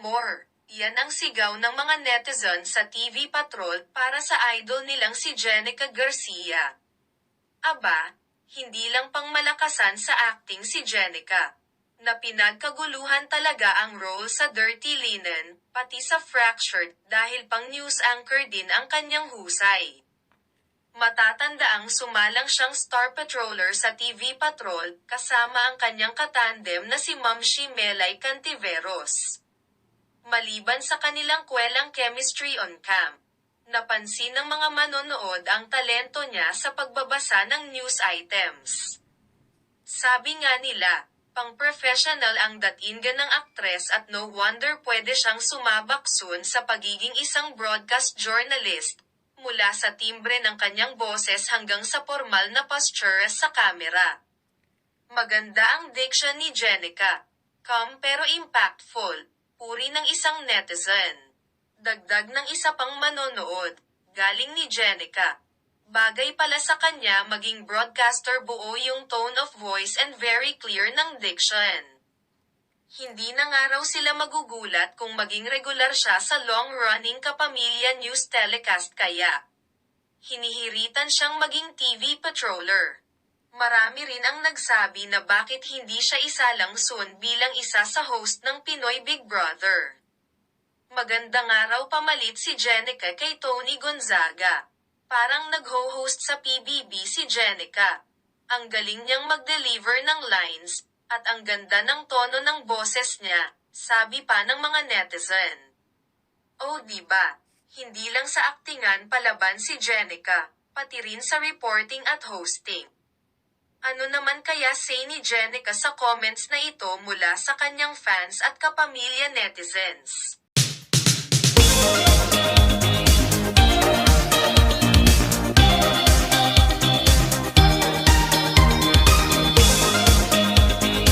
more. Yan ang sigaw ng mga netizen sa TV Patrol para sa idol nilang si Jenica Garcia. Aba, hindi lang pangmalakasan sa acting si Jenica. Na pinagkaguluhan talaga ang role sa Dirty Linen, pati sa Fractured, dahil pang news anchor din ang kanyang husay. Matatandaang sumalang siyang star patroller sa TV Patrol, kasama ang kanyang katandem na si Mamshi Melay Cantiveros. Maliban sa kanilang kwelang chemistry on cam, napansin ng mga manonood ang talento niya sa pagbabasa ng news items. Sabi nga nila, pang-professional ang datingan ng aktres at no wonder pwede siyang sumabak soon sa pagiging isang broadcast journalist, mula sa timbre ng kanyang boses hanggang sa formal na posture sa kamera. Maganda ang diction ni Jenica. Calm pero impactful. Puri ng isang netizen. Dagdag ng isa pang manonood. Galing ni Jenica. Bagay pala sa kanya maging broadcaster, buo yung tone of voice and very clear ng diction. Hindi na nga raw sila magugulat kung maging regular siya sa long-running Kapamilya News telecast, kaya hinihiritan siyang maging TV patroller. Marami rin ang nagsabi na bakit hindi siya isalang soon bilang isa sa host ng Pinoy Big Brother. Maganda nga raw pamalit si Jenica kay Tony Gonzaga. Parang nagho-host sa PBB si Jenica. Ang galing niyang mag-deliver ng lines, at ang ganda ng tono ng boses niya, sabi pa ng mga netizen. Oh diba, hindi lang sa aktingan palaban si Jenica, pati rin sa reporting at hosting. Ano naman kaya say ni Jenica sa comments na ito mula sa kanyang fans at kapamilya netizens?